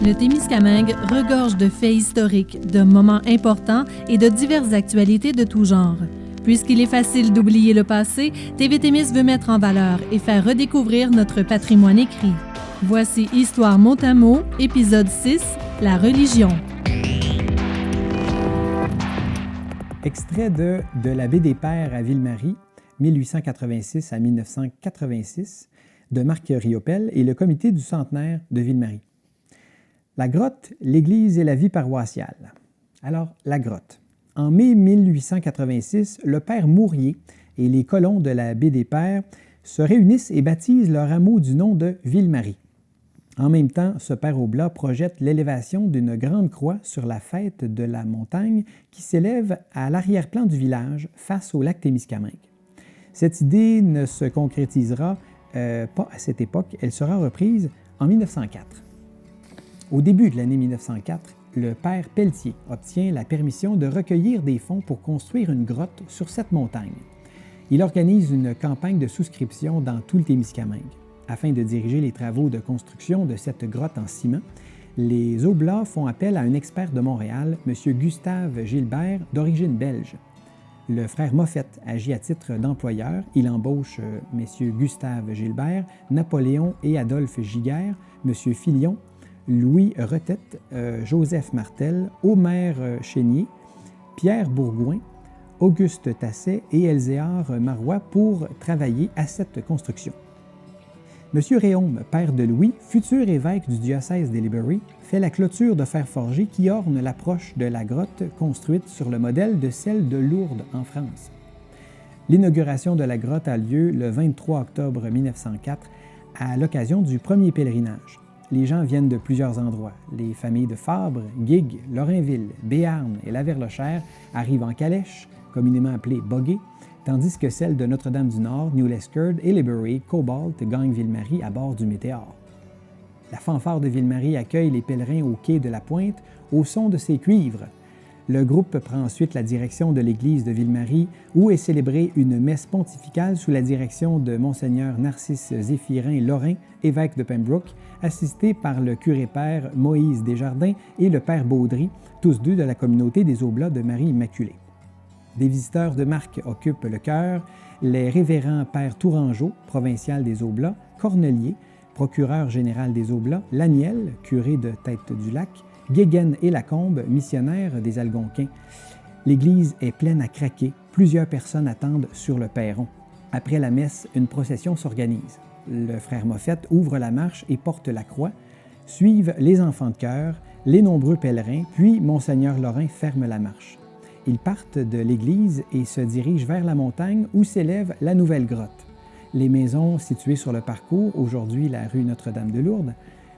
Le Témiscamingue regorge de faits historiques, de moments importants et de diverses actualités de tout genre. Puisqu'il est facile d'oublier le passé, TV Témis veut mettre en valeur et faire redécouvrir notre patrimoine écrit. Voici Histoire mot à mot, épisode 6, la religion. Extrait de la baie des Pères à Ville-Marie, 1886 à 1986, de Marc Riopel et le comité du centenaire de Ville-Marie. La grotte, l'Église et la vie paroissiale. Alors, la grotte. En mai 1886, le père Mourier et les colons de la baie des Pères se réunissent et baptisent leur hameau du nom de Ville-Marie. En même temps, ce père Oblat projette l'élévation d'une grande croix sur la faîte de la montagne qui s'élève à l'arrière-plan du village face au lac Témiscamingue. Cette idée ne se concrétisera pas à cette époque, elle sera reprise en 1904. Au début de l'année 1904, le père Pelletier obtient la permission de recueillir des fonds pour construire une grotte sur cette montagne. Il organise une campagne de souscription dans tout le Témiscamingue. Afin de diriger les travaux de construction de cette grotte en ciment, les Oblats font appel à un expert de Montréal, M. Gustave Gilbert, d'origine belge. Le frère Moffett agit à titre d'employeur. Il embauche M. Gustave Gilbert, Napoléon et Adolphe Giguère, M. Filion, Louis Retette, Joseph Martel, Omer Chénier, Pierre Bourgoin, Auguste Tasset et Elzéar Marois pour travailler à cette construction. M. Réaume, père de Louis, futur évêque du diocèse d'Haileybury, fait la clôture de fer forgé qui orne l'approche de la grotte construite sur le modèle de celle de Lourdes en France. L'inauguration de la grotte a lieu le 23 octobre 1904 à l'occasion du premier pèlerinage. Les gens viennent de plusieurs endroits. Les familles de Fabre, Guigues, Lorrainville, Béarn et Laverlechère arrivent en calèche, communément appelée boguée, tandis que celles de Notre-Dame-du-Nord, New Lescard, Haileybury, Cobalt gagnent Ville-Marie à bord du Météore. La fanfare de Ville-Marie accueille les pèlerins au quai de la Pointe au son de ses cuivres. Le groupe prend ensuite la direction de l'église de Ville-Marie où est célébrée une messe pontificale sous la direction de Monseigneur Narcisse Zéphirin Lorrain, évêque de Pembroke, assisté par le curé-père Moïse Desjardins et le père Baudry, tous deux de la communauté des Oblats de Marie-Immaculée. Des visiteurs de marque occupent le chœur, les révérends père Tourangeau, provincial des Oblats, Cornelier, procureur général des Oblats, Laniel, curé de Tête-du-Lac, Guéguen et Lacombe, missionnaires des Algonquins. L'église est pleine à craquer. Plusieurs personnes attendent sur le perron. Après la messe, une procession s'organise. Le frère Moffett ouvre la marche et porte la croix. Suivent les enfants de chœur, les nombreux pèlerins, puis Monseigneur Lorrain ferme la marche. Ils partent de l'église et se dirigent vers la montagne où s'élève la nouvelle grotte. Les maisons situées sur le parcours, aujourd'hui la rue Notre-Dame-de-Lourdes,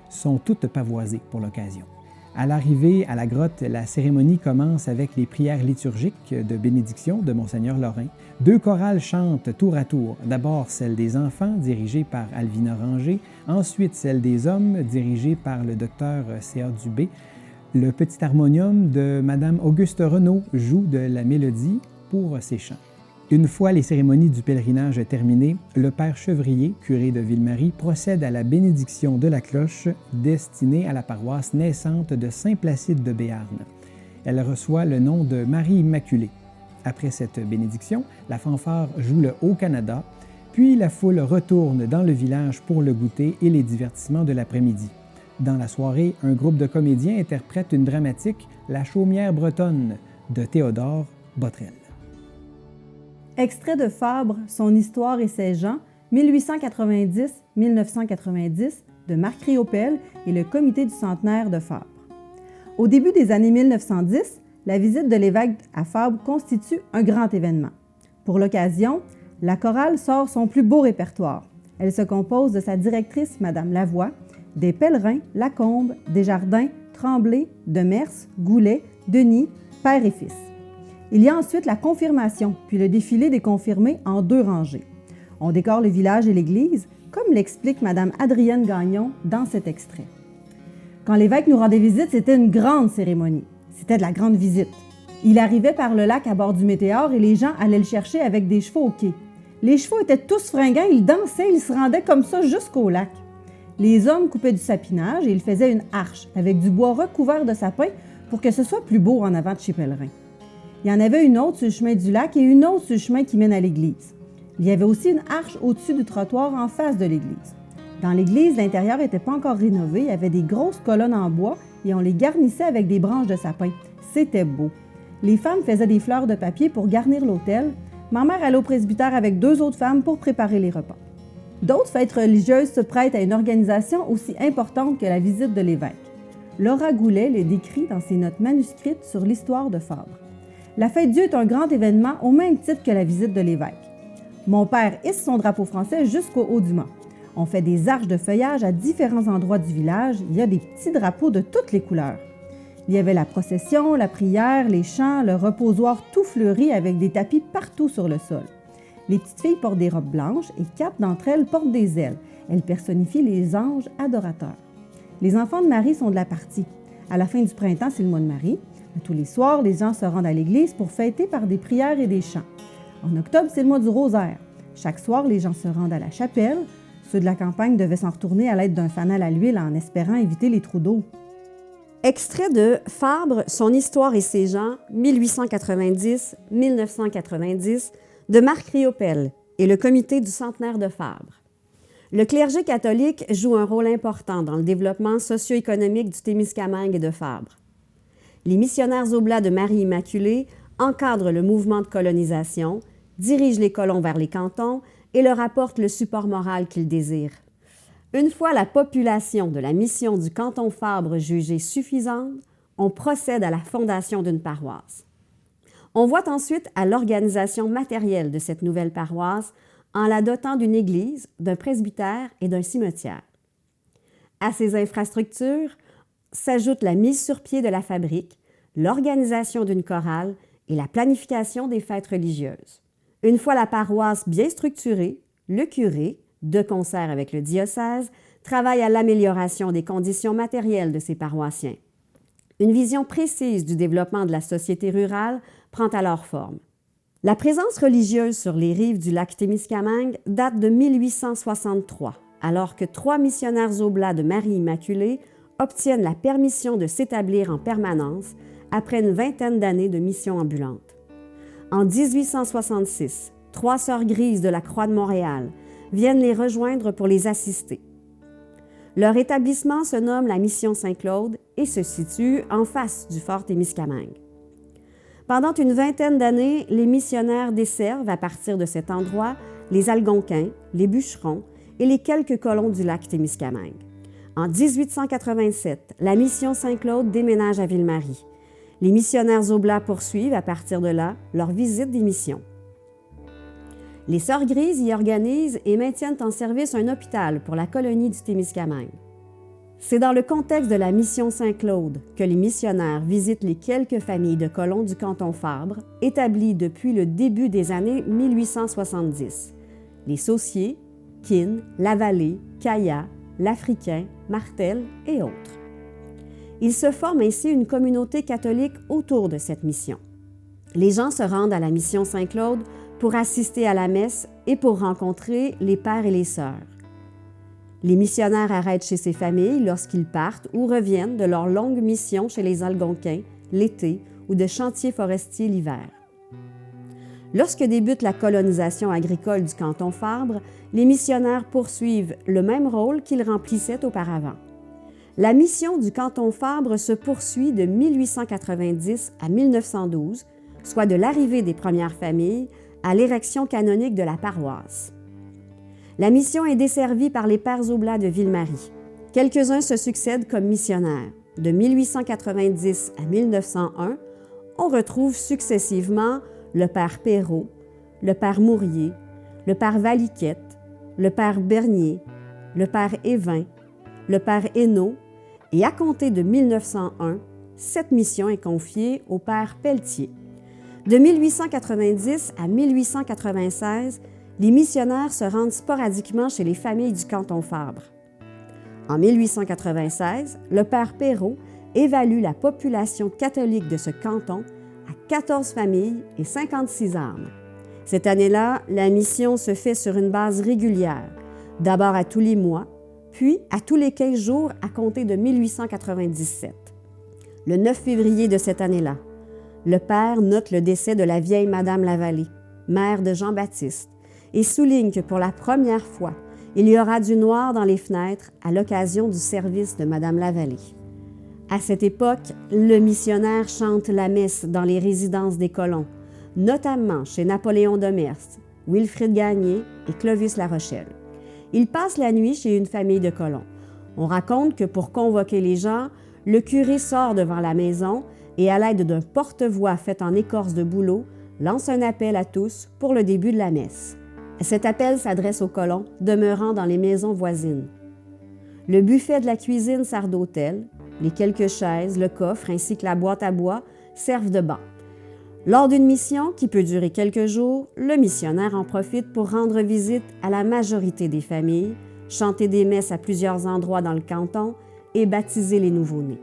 sont toutes pavoisées pour l'occasion. À l'arrivée à la grotte, la cérémonie commence avec les prières liturgiques de bénédiction de Monseigneur Lorrain. Deux chorales chantent tour à tour. D'abord celle des enfants, dirigée par Alvina Ranger, ensuite celle des hommes, dirigée par le docteur C.A. Dubé. Le petit harmonium de Mme Auguste Renaud joue de la mélodie pour ces chants. Une fois les cérémonies du pèlerinage terminées, le père Chevrier, curé de Ville-Marie, procède à la bénédiction de la cloche destinée à la paroisse naissante de Saint-Placide de Béarn. Elle reçoit le nom de Marie-Immaculée. Après cette bénédiction, la fanfare joue le Haut-Canada, puis la foule retourne dans le village pour le goûter et les divertissements de l'après-midi. Dans la soirée, un groupe de comédiens interprète une dramatique « La chaumière bretonne » de Théodore Botrel. Extrait de Fabre, son histoire et ses gens, 1890-1990, de Marc Riopel et le comité du centenaire de Fabre. Au début des années 1910, la visite de l'évêque à Fabre constitue un grand événement. Pour l'occasion, la chorale sort son plus beau répertoire. Elle se compose de sa directrice, Mme Lavoie, des pèlerins, Lacombe, Desjardins, Tremblay, Demers, Goulet, Denis, père et fils. Il y a ensuite la confirmation, puis le défilé des confirmés en 2 rangées. On décore le village et l'église, comme l'explique Mme Adrienne Gagnon dans cet extrait. Quand l'évêque nous rendait visite, c'était une grande cérémonie. C'était de la grande visite. Il arrivait par le lac à bord du Météore et les gens allaient le chercher avec des chevaux au quai. Les chevaux étaient tous fringants, ils dansaient, ils se rendaient comme ça jusqu'au lac. Les hommes coupaient du sapinage et ils faisaient une arche avec du bois recouvert de sapin pour que ce soit plus beau en avant de chez Pèlerin. Il y en avait une autre sur le chemin du lac et une autre sur le chemin qui mène à l'église. Il y avait aussi une arche au-dessus du trottoir en face de l'église. Dans l'église, l'intérieur n'était pas encore rénové, il y avait des grosses colonnes en bois et on les garnissait avec des branches de sapin. C'était beau. Les femmes faisaient des fleurs de papier pour garnir l'autel. Ma mère allait au presbytère avec 2 autres femmes pour préparer les repas. D'autres fêtes religieuses se prêtent à une organisation aussi importante que la visite de l'évêque. Laura Goulet les décrit dans ses notes manuscrites sur l'histoire de Fabre. La fête Dieu est un grand événement au même titre que la visite de l'évêque. Mon père hisse son drapeau français jusqu'au haut du mât. On fait des arches de feuillage à différents endroits du village. Il y a des petits drapeaux de toutes les couleurs. Il y avait la procession, la prière, les chants, le reposoir tout fleuri avec des tapis partout sur le sol. Les petites filles portent des robes blanches et 4 d'entre elles portent des ailes. Elles personnifient les anges adorateurs. Les enfants de Marie sont de la partie. À la fin du printemps, c'est le mois de Marie. Tous les soirs, les gens se rendent à l'église pour fêter par des prières et des chants. En octobre, c'est le mois du rosaire. Chaque soir, les gens se rendent à la chapelle. Ceux de la campagne devaient s'en retourner à l'aide d'un fanal à l'huile en espérant éviter les trous d'eau. Extrait de Fabre, son histoire et ses gens, 1890-1990, de Marc Riopel et le comité du centenaire de Fabre. Le clergé catholique joue un rôle important dans le développement socio-économique du Témiscamingue et de Fabre. Les missionnaires oblats de Marie-Immaculée encadrent le mouvement de colonisation, dirigent les colons vers les cantons et leur apportent le support moral qu'ils désirent. Une fois la population de la mission du canton Fabre jugée suffisante, on procède à la fondation d'une paroisse. On voit ensuite à l'organisation matérielle de cette nouvelle paroisse en la dotant d'une église, d'un presbytère et d'un cimetière. À ces infrastructures s'ajoute la mise sur pied de la fabrique, l'organisation d'une chorale et la planification des fêtes religieuses. Une fois la paroisse bien structurée, le curé, de concert avec le diocèse, travaille à l'amélioration des conditions matérielles de ses paroissiens. Une vision précise du développement de la société rurale prend alors forme. La présence religieuse sur les rives du lac Témiscamingue date de 1863, alors que 3 missionnaires oblats de Marie-Immaculée obtiennent la permission de s'établir en permanence après une 20aine d'années de mission ambulante. En 1866, 3 sœurs grises de la Croix de Montréal viennent les rejoindre pour les assister. Leur établissement se nomme la Mission Saint-Claude et se situe en face du fort Témiscamingue. Pendant une 20aine d'années, les missionnaires desservent à partir de cet endroit les Algonquins, les bûcherons et les quelques colons du lac Témiscamingue. En 1887, la Mission Saint-Claude déménage à Ville-Marie. Les missionnaires oblats poursuivent à partir de là leur visite des missions. Les Sœurs Grises y organisent et maintiennent en service un hôpital pour la colonie du Témiscamingue. C'est dans le contexte de la Mission Saint-Claude que les missionnaires visitent les quelques familles de colons du canton Fabre, établies depuis le début des années 1870. Les Sauciers, Kin, Lavallée, Caya, l'Africain, Martel et autres. Il se forme ainsi une communauté catholique autour de cette mission. Les gens se rendent à la Mission Saint-Claude pour assister à la messe et pour rencontrer les pères et les sœurs. Les missionnaires arrêtent chez ces familles lorsqu'ils partent ou reviennent de leur longue mission chez les Algonquins l'été ou de chantiers forestiers l'hiver. Lorsque débute la colonisation agricole du canton Fabre, les missionnaires poursuivent le même rôle qu'ils remplissaient auparavant. La mission du canton Fabre se poursuit de 1890 à 1912, soit de l'arrivée des premières familles à l'érection canonique de la paroisse. La mission est desservie par les Pères Oblats de Ville-Marie. Quelques-uns se succèdent comme missionnaires. De 1890 à 1901, on retrouve successivement le Père Perrault, le Père Mourier, le Père Valiquette, le Père Bernier, le Père Évin, le Père Hainaut, et à compter de 1901, cette mission est confiée au Père Pelletier. De 1890 à 1896, les missionnaires se rendent sporadiquement chez les familles du canton Fabre. En 1896, le Père Perrault évalue la population catholique de ce canton à 14 familles et 56 âmes. Cette année-là, la mission se fait sur une base régulière, d'abord à tous les mois, puis à tous les 15 jours à compter de 1897. Le 9 février de cette année-là, le père note le décès de la vieille Madame Lavallée, mère de Jean-Baptiste, et souligne que pour la première fois, il y aura du noir dans les fenêtres à l'occasion du service de Madame Lavallée. À cette époque, le missionnaire chante la messe dans les résidences des colons, notamment chez Napoléon de Merse, Wilfrid Gagné et Clovis La Rochelle. Il passe la nuit chez une famille de colons. On raconte que pour convoquer les gens, le curé sort devant la maison et à l'aide d'un porte-voix fait en écorce de bouleau, lance un appel à tous pour le début de la messe. Cet appel s'adresse aux colons demeurant dans les maisons voisines. Le buffet de la cuisine sert d'autel, les quelques chaises, le coffre ainsi que la boîte à bois servent de banc. Lors d'une mission qui peut durer quelques jours, le missionnaire en profite pour rendre visite à la majorité des familles, chanter des messes à plusieurs endroits dans le canton et baptiser les nouveau-nés.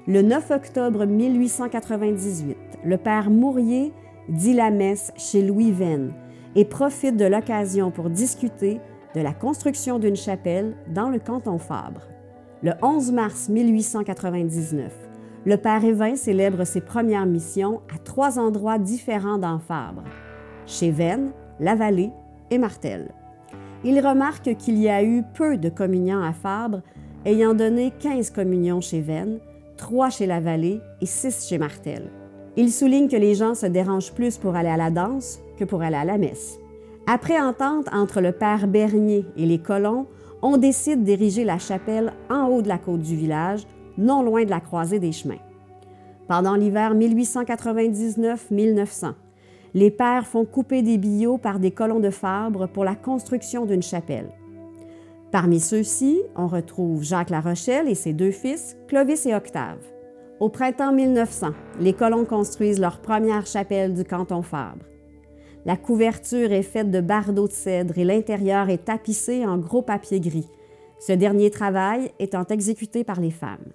Le 9 octobre 1898, le père Mourier dit la messe chez Louis Venn et profite de l'occasion pour discuter de la construction d'une chapelle dans le canton Fabre. Le 11 mars 1899, le père Évin célèbre ses premières missions à 3 endroits différents dans Fabre, chez Venn, Lavallée et Martel. Il remarque qu'il y a eu peu de communiants à Fabre, ayant donné 15 communions chez Venn, 3 chez Lavallée et 6 chez Martel. Il souligne que les gens se dérangent plus pour aller à la danse que pour aller à la messe. Après entente entre le père Bernier et les colons, on décide d'ériger la chapelle en haut de la côte du village, non loin de la croisée des chemins. Pendant l'hiver 1899-1900, les pères font couper des billots par des colons de Fabre pour la construction d'une chapelle. Parmi ceux-ci, on retrouve Jacques La Rochelle et ses 2 fils, Clovis et Octave. Au printemps 1900, les colons construisent leur première chapelle du canton Fabre. La couverture est faite de bardeaux de cèdre et l'intérieur est tapissé en gros papier gris, ce dernier travail étant exécuté par les femmes.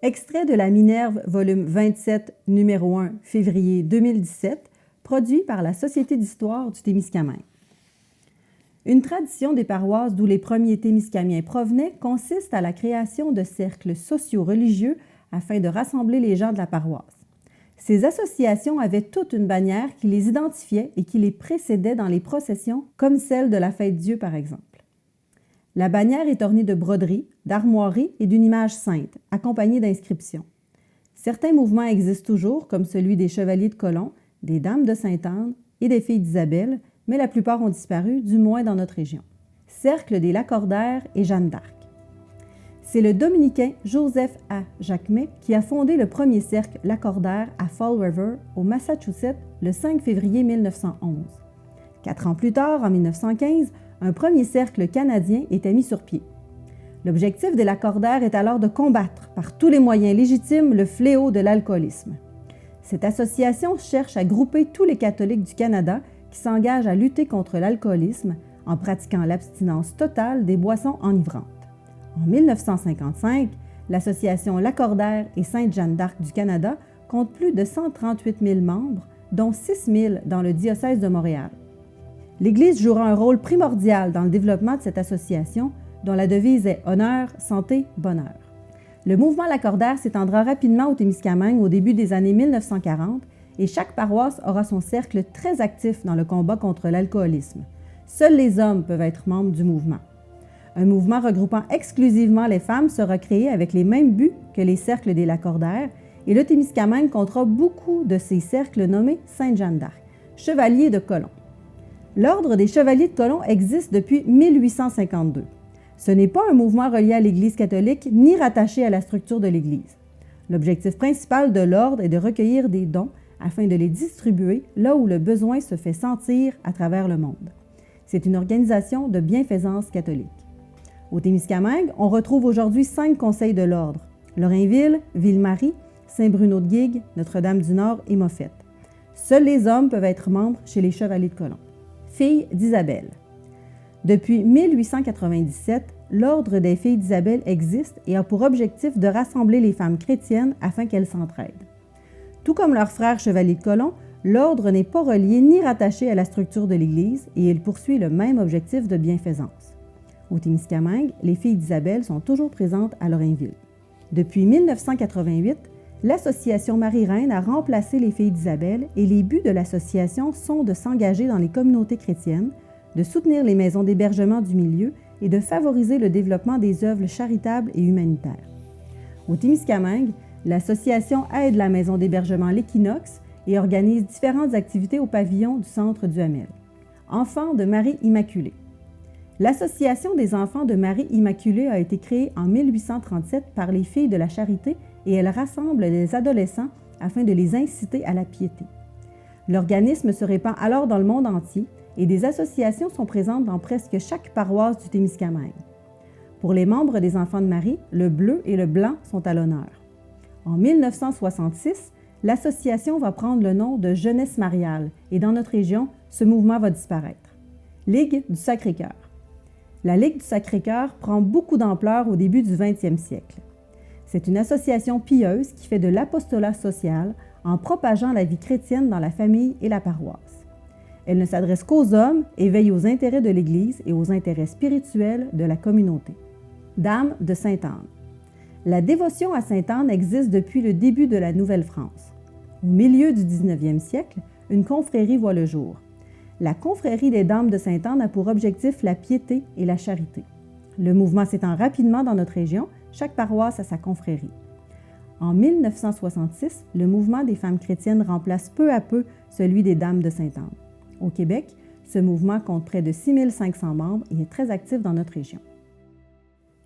Extrait de la Minerve, volume 27, numéro 1, février 2017, produit par la Société d'histoire du Témiscamingue. Une tradition des paroisses d'où les premiers Témiscamiens provenaient consiste à la création de cercles socio-religieux afin de rassembler les gens de la paroisse. Ces associations avaient toute une bannière qui les identifiait et qui les précédait dans les processions, comme celle de la Fête-Dieu par exemple. La bannière est ornée de broderies, d'armoiries et d'une image sainte, accompagnée d'inscriptions. Certains mouvements existent toujours, comme celui des Chevaliers de Colomb, des Dames de Sainte-Anne et des Filles d'Isabelle, mais la plupart ont disparu, du moins dans notre région. Cercle des Lacordaires et Jeanne d'Arc. C'est le dominicain Joseph A. Jacquemet qui a fondé le premier cercle Lacordaire à Fall River, au Massachusetts, le 5 février 1911. 4 ans plus tard, en 1915, un premier cercle canadien était mis sur pied. L'objectif des Lacordaires est alors de combattre par tous les moyens légitimes le fléau de l'alcoolisme. Cette association cherche à grouper tous les catholiques du Canada qui s'engagent à lutter contre l'alcoolisme en pratiquant l'abstinence totale des boissons enivrantes. En 1955, l'association Lacordaire et Sainte-Jeanne d'Arc du Canada compte plus de 138 000 membres, dont 6 000 dans le diocèse de Montréal. L'Église jouera un rôle primordial dans le développement de cette association, dont la devise est « Honneur, santé, bonheur ». Le mouvement Lacordaire s'étendra rapidement au Témiscamingue au début des années 1940 et chaque paroisse aura son cercle très actif dans le combat contre l'alcoolisme. Seuls les hommes peuvent être membres du mouvement. Un mouvement regroupant exclusivement les femmes sera créé avec les mêmes buts que les cercles des Lacordaires et le Témiscamingue comptera beaucoup de ces cercles nommés Sainte-Jeanne d'Arc, chevaliers de Colomb. L'Ordre des Chevaliers de Colomb existe depuis 1852. Ce n'est pas un mouvement relié à l'Église catholique ni rattaché à la structure de l'Église. L'objectif principal de l'Ordre est de recueillir des dons afin de les distribuer là où le besoin se fait sentir à travers le monde. C'est une organisation de bienfaisance catholique. Au Témiscamingue, on retrouve aujourd'hui 5 conseils de l'Ordre: Lorrainville, Ville-Marie, Saint-Bruno-de-Guigues, Notre-Dame-du-Nord et Moffett. Seuls les hommes peuvent être membres chez les Chevaliers de Colomb. Filles d'Isabelle. Depuis 1897, l'Ordre des Filles d'Isabelle existe et a pour objectif de rassembler les femmes chrétiennes afin qu'elles s'entraident. Tout comme leurs frères Chevaliers de Colomb, l'Ordre n'est pas relié ni rattaché à la structure de l'Église et il poursuit le même objectif de bienfaisance. Au Témiscamingue, les filles d'Isabelle sont toujours présentes à Lorrainville. Depuis 1988, l'association Marie-Reine a remplacé les filles d'Isabelle et les buts de l'association sont de s'engager dans les communautés chrétiennes, de soutenir les maisons d'hébergement du milieu et de favoriser le développement des œuvres charitables et humanitaires. Au Témiscamingue, l'association aide la maison d'hébergement L'Équinoxe et organise différentes activités au pavillon du centre Duhamel. Enfants de Marie Immaculée. L'Association des enfants de Marie Immaculée a été créée en 1837 par les filles de la Charité et elle rassemble les adolescents afin de les inciter à la piété. L'organisme se répand alors dans le monde entier et des associations sont présentes dans presque chaque paroisse du Témiscamingue. Pour les membres des Enfants de Marie, le bleu et le blanc sont à l'honneur. En 1966, l'association va prendre le nom de Jeunesse mariale et dans notre région, ce mouvement va disparaître. Ligue du Sacré-Cœur. La Ligue du Sacré-Cœur prend beaucoup d'ampleur au début du 20e siècle. C'est une association pieuse qui fait de l'apostolat social en propageant la vie chrétienne dans la famille et la paroisse. Elle ne s'adresse qu'aux hommes et veille aux intérêts de l'Église et aux intérêts spirituels de la communauté. Dame de Sainte-Anne. La dévotion à Sainte-Anne existe depuis le début de la Nouvelle-France. Au milieu du 19e siècle, une confrérie voit le jour. La confrérie des Dames de Sainte-Anne a pour objectif la piété et la charité. Le mouvement s'étend rapidement dans notre région, chaque paroisse a sa confrérie. En 1966, le mouvement des femmes chrétiennes remplace peu à peu celui des Dames de Sainte-Anne. Au Québec, ce mouvement compte près de 6500 membres et est très actif dans notre région.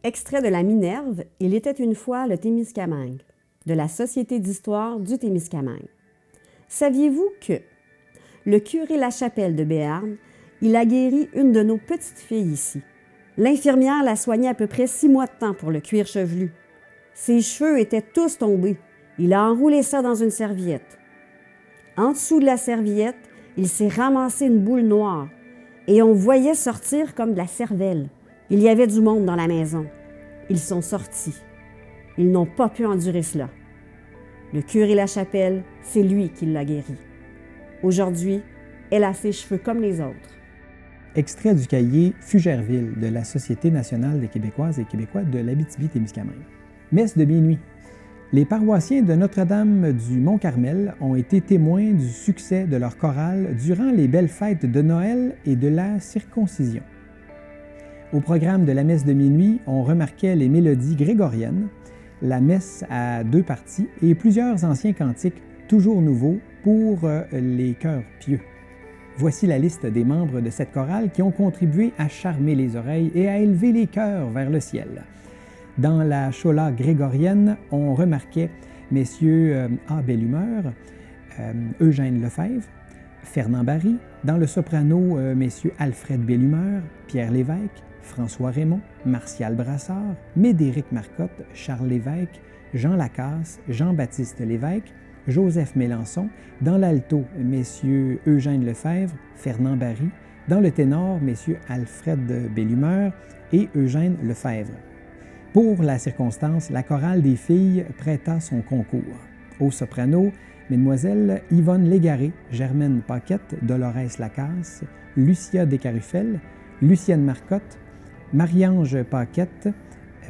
Extrait de la Minerve, Il était une fois le Témiscamingue, de la Société d'histoire du Témiscamingue. Saviez-vous que le curé Lachapelle de Béarn, il a guéri une de nos petites filles ici. L'infirmière l'a soignée à peu près 6 mois de temps pour le cuir chevelu. Ses cheveux étaient tous tombés. Il a enroulé ça dans une serviette. En dessous de la serviette, il s'est ramassé une boule noire et on voyait sortir comme de la cervelle. Il y avait du monde dans la maison. Ils sont sortis. Ils n'ont pas pu endurer cela. Le curé Lachapelle, c'est lui qui l'a guéri. Aujourd'hui, elle a ses cheveux comme les autres. Extrait du cahier Fugerville de la Société nationale des Québécoises et Québécois de l'Abitibi-Témiscamingue. Messe de minuit. Les paroissiens de Notre-Dame du Mont-Carmel ont été témoins du succès de leur chorale durant les belles fêtes de Noël et de la circoncision. Au programme de la messe de minuit, on remarquait les mélodies grégoriennes, la messe à 2 parties et plusieurs anciens cantiques toujours nouveaux pour les chœurs pieux. Voici la liste des membres de cette chorale qui ont contribué à charmer les oreilles et à élever les cœurs vers le ciel. Dans la chola grégorienne, on remarquait messieurs A. Bellumeur, Eugène Lefebvre, Fernand Barry. Dans le soprano, messieurs Alfred Bellumeur, Pierre Lévesque, François Raymond, Martial Brassard, Médéric Marcotte, Charles Lévesque, Jean Lacasse, Jean-Baptiste Lévesque, Joseph Mélençon. Dans l'alto, messieurs Eugène Lefebvre, Fernand Barry. Dans le ténor, messieurs Alfred Bellumeur et Eugène Lefebvre. Pour la circonstance, la chorale des filles prêta son concours. Au soprano, mesdemoiselles Yvonne Légaré, Germaine Paquette, Dolores Lacasse, Lucia Descarufel, Lucienne Marcotte, Marie-Ange Paquette,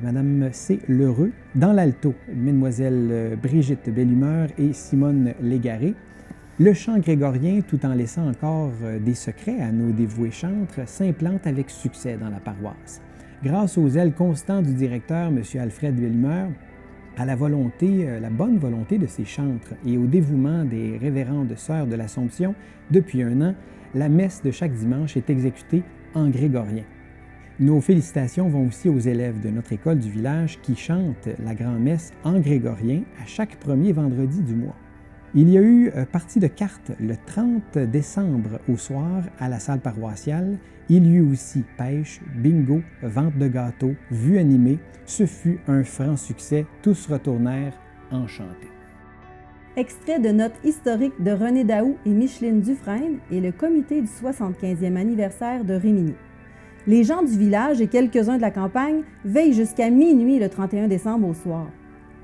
Madame C. Lheureux. Dans l'alto, mesdemoiselles Brigitte Bellumeur et Simone Légaré. Le chant grégorien, tout en laissant encore des secrets à nos dévoués chantres, s'implante avec succès dans la paroisse. Grâce aux ailes constantes du directeur, M. Alfred Bellumeur, à la bonne volonté de ses chantres et au dévouement des révérendes sœurs de l'Assomption, depuis 1 an, la messe de chaque dimanche est exécutée en grégorien. Nos félicitations vont aussi aux élèves de notre école du village qui chantent la grand-messe en grégorien à chaque premier vendredi du mois. Il y a eu partie de cartes le 30 décembre au soir à la salle paroissiale. Il y eut aussi pêche, bingo, vente de gâteaux, vue animée. Ce fut un franc succès. Tous retournèrent enchantés. Extrait de notes historiques de René Daou et Micheline Dufresne et le comité du 75e anniversaire de Rimini. Les gens du village et quelques-uns de la campagne veillent jusqu'à minuit le 31 décembre au soir.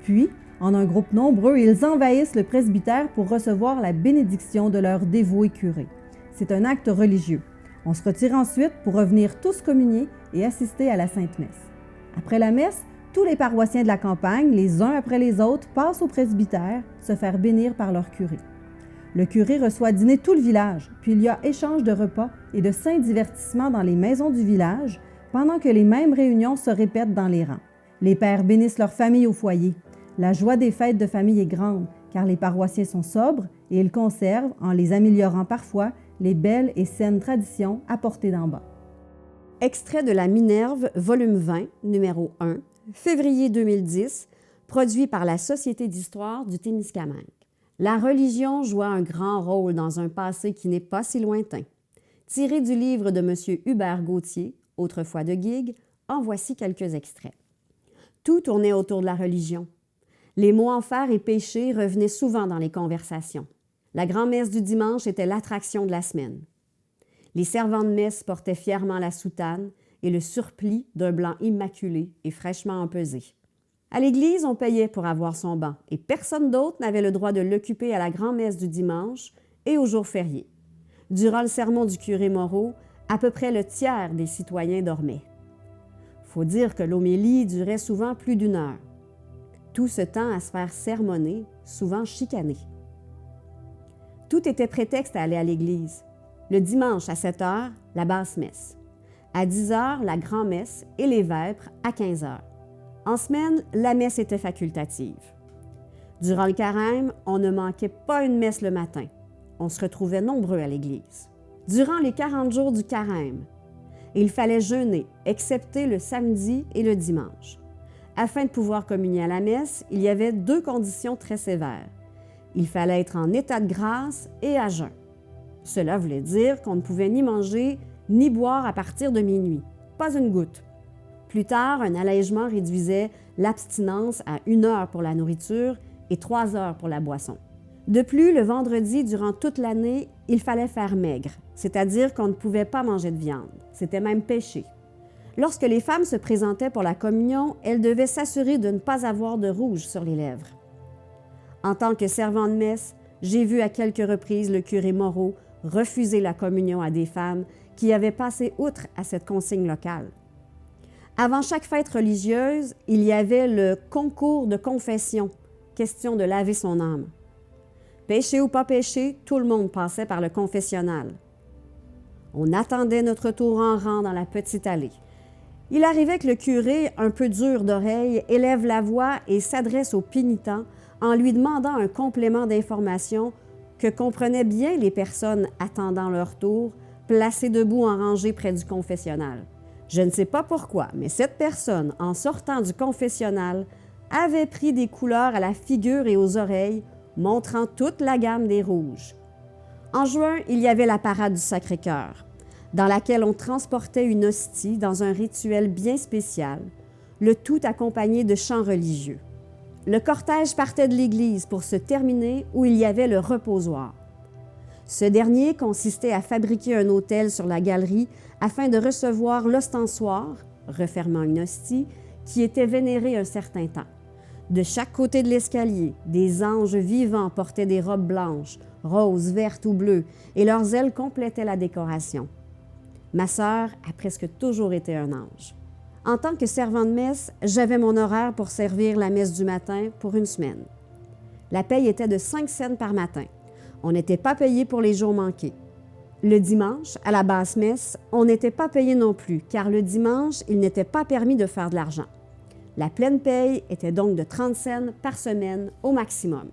Puis, en un groupe nombreux, ils envahissent le presbytère pour recevoir la bénédiction de leur dévoué curé. C'est un acte religieux. On se retire ensuite pour revenir tous communier et assister à la Sainte Messe. Après la messe, tous les paroissiens de la campagne, les uns après les autres, passent au presbytère se faire bénir par leur curé. Le curé reçoit à dîner tout le village, puis il y a échange de repas et de saints divertissements dans les maisons du village, pendant que les mêmes réunions se répètent dans les rangs. Les pères bénissent leur famille au foyer. La joie des fêtes de famille est grande, car les paroissiens sont sobres et ils conservent, en les améliorant parfois, les belles et saines traditions apportées d'en bas. Extrait de la Minerve, volume 20, numéro 1, février 2010, produit par la Société d'histoire du Témiscamingue. La religion joua un grand rôle dans un passé qui n'est pas si lointain. Tiré du livre de M. Hubert Gauthier, autrefois de Guigues, en voici quelques extraits. Tout tournait autour de la religion. Les mots enfer et péché revenaient souvent dans les conversations. La grand-messe du dimanche était l'attraction de la semaine. Les servants de messe portaient fièrement la soutane et le surplis d'un blanc immaculé et fraîchement empesé. À l'église, on payait pour avoir son banc et personne d'autre n'avait le droit de l'occuper à la grand-messe du dimanche et aux jours fériés. Durant le sermon du curé Moreau, à peu près le tiers des citoyens dormaient. Faut dire que l'homélie durait souvent plus d'1 heure. Tout ce temps à se faire sermonner, souvent chicaner. Tout était prétexte à aller à l'église. Le dimanche à 7 heures, la basse-messe. À 10 heures, la grand-messe et les vêpres à 15 heures. En semaine, la messe était facultative. Durant le carême, on ne manquait pas une messe le matin. On se retrouvait nombreux à l'église. Durant les 40 jours du carême, il fallait jeûner, excepté le samedi et le dimanche. Afin de pouvoir communier à la messe, il y avait 2 conditions très sévères. Il fallait être en état de grâce et à jeun. Cela voulait dire qu'on ne pouvait ni manger ni boire à partir de minuit. Pas une goutte. Plus tard, un allègement réduisait l'abstinence à 1 heure pour la nourriture et 3 heures pour la boisson. De plus, le vendredi, durant toute l'année, il fallait faire maigre, c'est-à-dire qu'on ne pouvait pas manger de viande. C'était même péché. Lorsque les femmes se présentaient pour la communion, elles devaient s'assurer de ne pas avoir de rouge sur les lèvres. En tant que servant de messe, j'ai vu à quelques reprises le curé Moreau refuser la communion à des femmes qui avaient passé outre à cette consigne locale. Avant chaque fête religieuse, il y avait le concours de confession, question de laver son âme. Péché ou pas péché, tout le monde passait par le confessionnal. On attendait notre tour en rang dans la petite allée. Il arrivait que le curé, un peu dur d'oreille, élève la voix et s'adresse au pénitent en lui demandant un complément d'information que comprenaient bien les personnes attendant leur tour, placées debout en rangée près du confessionnal. Je ne sais pas pourquoi, mais cette personne, en sortant du confessionnal, avait pris des couleurs à la figure et aux oreilles, montrant toute la gamme des rouges. En juin, il y avait la parade du Sacré-Cœur, dans laquelle on transportait une hostie dans un rituel bien spécial, le tout accompagné de chants religieux. Le cortège partait de l'église pour se terminer où il y avait le reposoir. Ce dernier consistait à fabriquer un autel sur la galerie afin de recevoir l'ostensoir, refermant une hostie, qui était vénéré un certain temps. De chaque côté de l'escalier, des anges vivants portaient des robes blanches, roses, vertes ou bleues, et leurs ailes complétaient la décoration. Ma sœur a presque toujours été un ange. En tant que servant de messe, j'avais mon horaire pour servir la messe du matin pour 1 semaine. La paye était de 5 cents par matin. On n'était pas payé pour les jours manqués. Le dimanche, à la basse-messe, on n'était pas payé non plus, car le dimanche, il n'était pas permis de faire de l'argent. La pleine paye était donc de 30 cents par semaine au maximum.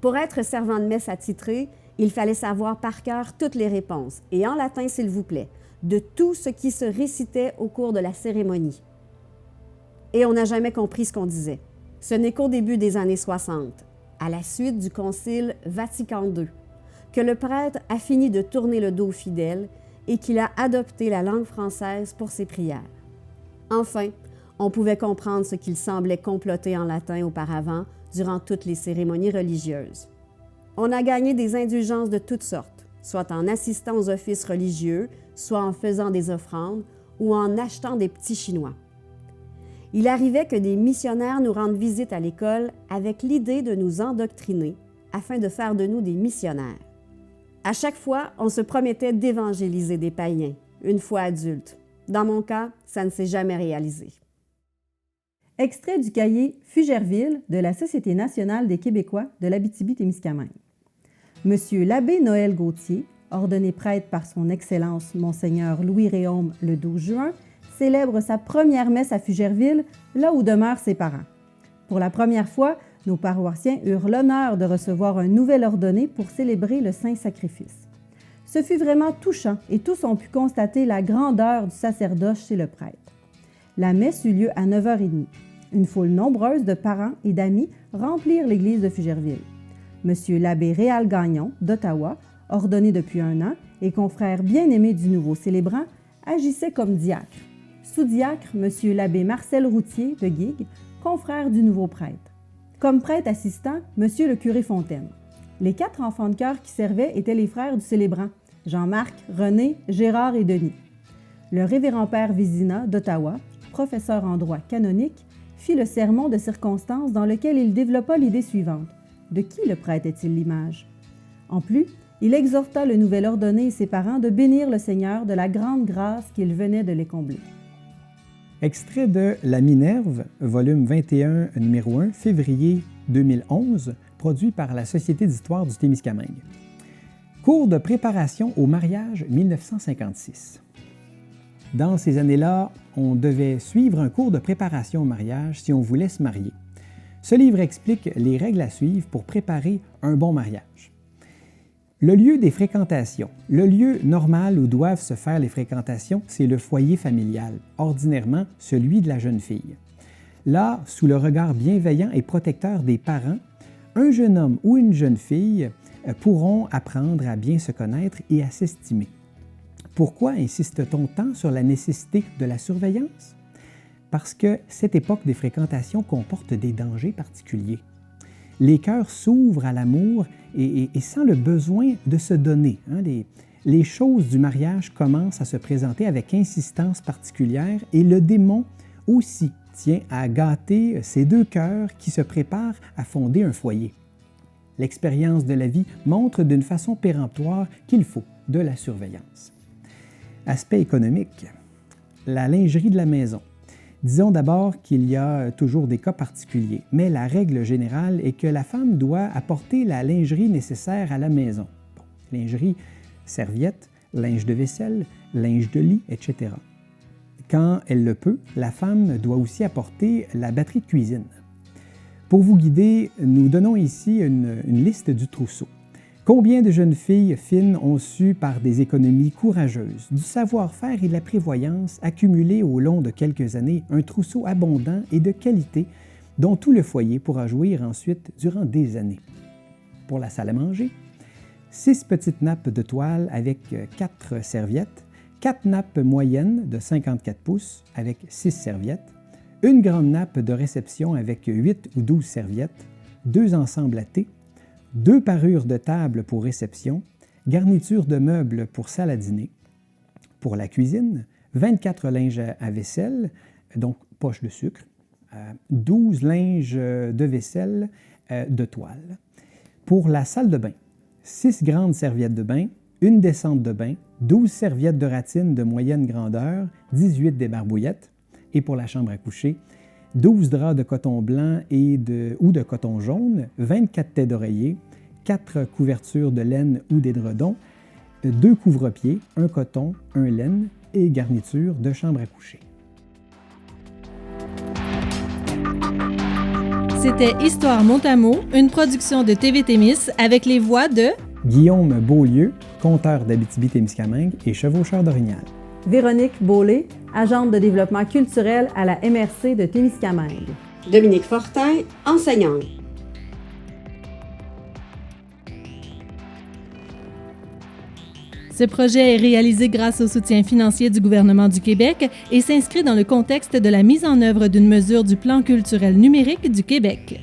Pour être servant de messe attitré, il fallait savoir par cœur toutes les réponses, et en latin s'il vous plaît, de tout ce qui se récitait au cours de la cérémonie. Et on n'a jamais compris ce qu'on disait. Ce n'est qu'au début des années 60, à la suite du Concile Vatican II, que le prêtre a fini de tourner le dos aux fidèles et qu'il a adopté la langue française pour ses prières. Enfin, on pouvait comprendre ce qu'il semblait comploter en latin auparavant durant toutes les cérémonies religieuses. On a gagné des indulgences de toutes sortes, soit en assistant aux offices religieux, soit en faisant des offrandes ou en achetant des petits Chinois. Il arrivait que des missionnaires nous rendent visite à l'école avec l'idée de nous endoctriner afin de faire de nous des missionnaires. À chaque fois, on se promettait d'évangéliser des païens, une fois adulte. Dans mon cas, ça ne s'est jamais réalisé. Extrait du cahier Fugerville de la Société nationale des Québécois de l'Abitibi-Témiscamingue. Monsieur l'abbé Noël Gauthier, ordonné prêtre par son Excellence Monseigneur Louis Réaume le 12 juin, célèbre sa première messe à Fugerville, là où demeurent ses parents. Pour la première fois, nos paroissiens eurent l'honneur de recevoir un nouvel ordonné pour célébrer le Saint Sacrifice. Ce fut vraiment touchant et tous ont pu constater la grandeur du sacerdoce chez le prêtre. La messe eut lieu à 9h30. Une foule nombreuse de parents et d'amis remplirent l'église de Fugerville. Monsieur l'abbé Réal Gagnon, d'Ottawa, ordonné depuis 1 an et confrère bien-aimé du nouveau célébrant, agissait comme diacre. Sous-diacre, monsieur l'abbé Marcel Routier, de Guigues, confrère du nouveau prêtre. Comme prêtre assistant, monsieur le curé Fontaine. Les 4 enfants de chœur qui servaient étaient les frères du célébrant, Jean-Marc, René, Gérard et Denis. Le révérend père Vézina, d'Ottawa, professeur en droit canonique, fit le sermon de circonstance dans lequel il développa l'idée suivante. De qui le prêtre est-il l'image? En plus, il exhorta le nouvel ordonné et ses parents de bénir le Seigneur de la grande grâce qu'il venait de les combler. Extrait de La Minerve, volume 21, numéro 1, février 2011, produit par la Société d'histoire du Témiscamingue. Cours de préparation au mariage 1956. Dans ces années-là, on devait suivre un cours de préparation au mariage si on voulait se marier. Ce livre explique les règles à suivre pour préparer un bon mariage. Le lieu des fréquentations. Le lieu normal où doivent se faire les fréquentations, c'est le foyer familial, ordinairement celui de la jeune fille. Là, sous le regard bienveillant et protecteur des parents, un jeune homme ou une jeune fille pourront apprendre à bien se connaître et à s'estimer. Pourquoi insiste-t-on tant sur la nécessité de la surveillance? Parce que cette époque des fréquentations comporte des dangers particuliers. Les cœurs s'ouvrent à l'amour et sans le besoin de se donner. Les choses du mariage commencent à se présenter avec insistance particulière et le démon aussi tient à gâter ces 2 cœurs qui se préparent à fonder un foyer. L'expérience de la vie montre d'une façon péremptoire qu'il faut de la surveillance. Aspect économique. La lingerie de la maison. Disons d'abord qu'il y a toujours des cas particuliers, mais la règle générale est que la femme doit apporter la lingerie nécessaire à la maison. Lingerie, serviettes, linge de vaisselle, linge de lit, etc. Quand elle le peut, la femme doit aussi apporter la batterie de cuisine. Pour vous guider, nous donnons ici une liste du trousseau. Combien de jeunes filles fines ont su, par des économies courageuses, du savoir-faire et de la prévoyance, accumuler au long de quelques années un trousseau abondant et de qualité dont tout le foyer pourra jouir ensuite durant des années. Pour la salle à manger, 6 petites nappes de toile avec 4 serviettes, 4 nappes moyennes de 54 pouces avec 6 serviettes, une grande nappe de réception avec 8 ou 12 serviettes, 2 ensembles à thé, 2 parures de table pour réception, garniture de meubles pour salle à dîner. Pour la cuisine, 24 linges à vaisselle, donc poche de sucre, 12 linges de vaisselle de toile. Pour la salle de bain, 6 grandes serviettes de bain, une descente de bain, 12 serviettes de ratine de moyenne grandeur, 18 débarbouillettes. Et pour la chambre à coucher, 12 draps de coton blanc ou de coton jaune, 24 têtes d'oreiller, 4 couvertures de laine ou d'édredon, 2 couvre-pieds, un coton, un laine et garniture de chambre à coucher. C'était Histoire Mot-à-mot, une production de TV Témis avec les voix de Guillaume Beaulieu, conteur d'Abitibi-Témiscamingue et chevaucheur d'Orignal. Véronique Beaulé, agente de développement culturel à la MRC de Témiscamingue. Dominique Fortin, enseignante. Ce projet est réalisé grâce au soutien financier du gouvernement du Québec et s'inscrit dans le contexte de la mise en œuvre d'une mesure du Plan culturel numérique du Québec.